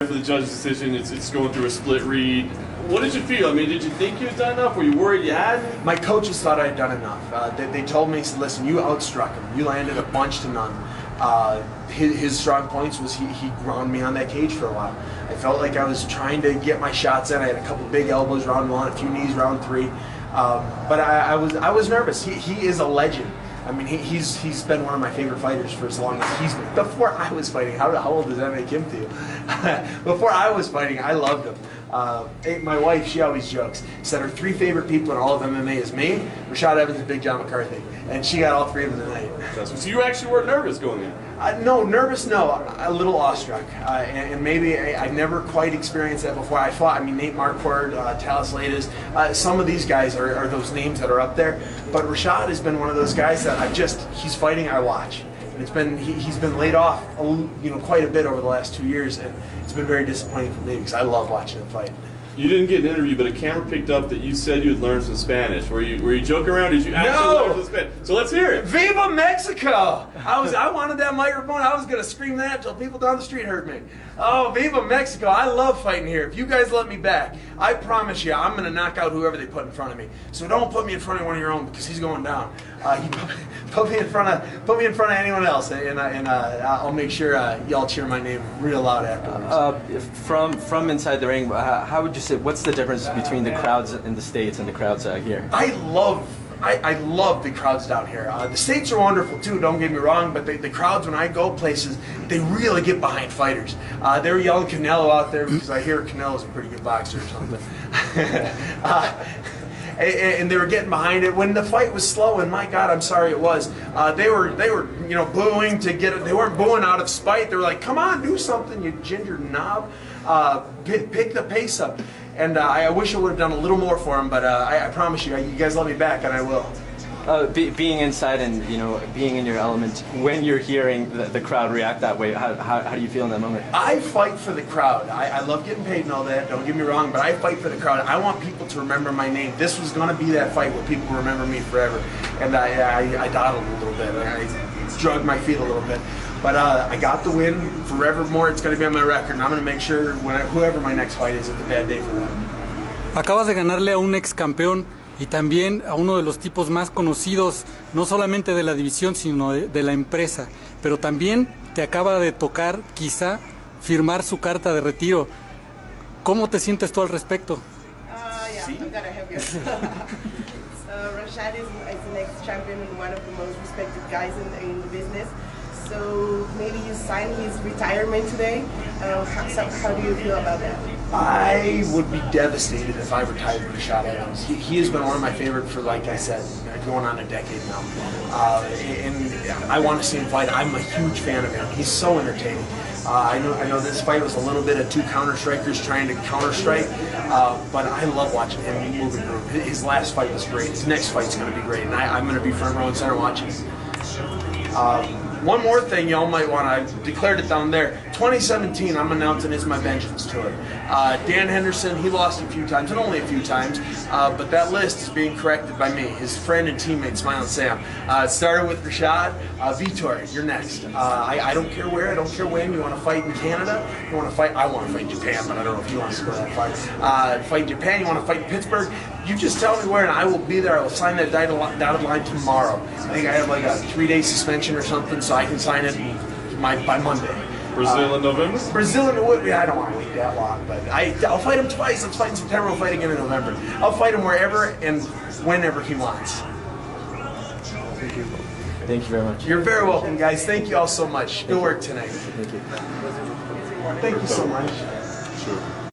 For the judge's decision, it's going through a split read. What did you feel? I mean, did you think you had done enough? Were you worried you hadn't? My coaches thought I had done enough. They told me, listen, you outstruck him. You landed a bunch to none. His strong points was he ground me on that cage for a while. I felt like I was trying to get my shots in. I had a couple big elbows round one, a few knees round three. But I was nervous. He is a legend. I mean, he's been one of my favorite fighters for as long as he's been. Before I was fighting, how old does that make him feel? Before I was fighting, I loved him. My wife, she always jokes, said her three favorite people in all of MMA is me, Rashad Evans, and Big John McCarthy. And she got all three of them tonight. So you actually weren't nervous going in? No, nervous, no. A little awestruck. And maybe I've never quite experienced that before. I fought, Nate Marquardt, Talis Laitis. Some of these guys are those names that are up there. But Rashad has been one of those guys that he's fighting, I watch. And he's been laid off quite a bit over the last 2 years, and it's been very disappointing for me because I love watching him fight. You didn't get an interview, but a camera picked up that you said you had learned some Spanish. Were you joking around? Did you actually learn some Spanish? So let's hear it. Viva Mexico! I wanted that microphone. I was going to scream that until people down the street heard me. Oh, Viva Mexico! I love fighting here. If you guys let me back, I promise you, I'm going to knock out whoever they put in front of me. So don't put me in front of one of your own because he's going down. You put me in front of anyone else, and I'll make sure y'all cheer my name real loud afterwards. From inside the ring, how would you say? What's the difference between the crowds in the States and the crowds out here? I love the crowds down here. The States are wonderful too, don't get me wrong, but the crowds when I go places, they really get behind fighters. They were yelling Canelo out there because I hear Canelo's a pretty good boxer or something. And they were getting behind it. When the fight was slow, and my God, I'm sorry it was, they were booing to get it. They weren't booing out of spite. They were like, come on, do something, you ginger knob. Pick the pace up. And I wish I would have done a little more for him, but I promise you, you guys let me back, and I will. Being inside and being in your element, when you're hearing the crowd react that way, how do you feel in that moment? I fight for the crowd. I love getting paid and all that, don't get me wrong, but I fight for the crowd. I want people to remember my name. This was going to be that fight where people remember me forever. And I dawdled a little bit. I drugged my feet a little bit. But I got the win. Forevermore, it's going to be on my record, and I'm going to make sure whoever my next fight is, it's a bad day for them. Acabas de ganarle a un ex campeón y también a uno de los tipos más conocidos, no solamente de la división, sino de la empresa. Pero también te acaba de tocar, quizá, firmar su carta de retiro. ¿Cómo te sientes tú al respecto? Yeah, I gotta help you. Rashad is an ex-champion and one of the most respected guys in the business. So maybe you signed his retirement today. How do you feel about that? I would be devastated if I retired Rashad Evans. He has been one of my favorite for, like I said, going on a decade now. And I want to see him fight. I'm a huge fan of him. He's so entertaining. I know this fight was a little bit of two counter-strikers trying to counter-strike, but I love watching him move and groove. His last fight was great. His next fight's going to be great, and I'm going to be front row and center watching. One more thing y'all might want, I declared it down there. 2017, I'm announcing is my vengeance tour. Dan Henderson, he lost a few times, and only a few times, but that list is being corrected by me, his friend and teammate, Smiling Sam. It started with Rashad. Vitor, you're next. I don't care where, I don't care when. You want to fight in Canada? You want to fight? I want to fight in Japan, but I don't know if you want to go that far. Fight in Japan, you want to fight in Pittsburgh? You just tell me where, and I will be there. I will sign that dotted line tomorrow. I think I have like a 3-day suspension or something, so I can sign it by Monday. Brazil in November? Brazil in November. I don't want to wait that long, but I'll fight him twice. Let's fight in September. We'll fight again in November. I'll fight him wherever and whenever he wants. Thank you. Thank you very much. You're very welcome, guys. Thank you all so much. Good work tonight. Thank you. Thank you so much. Sure.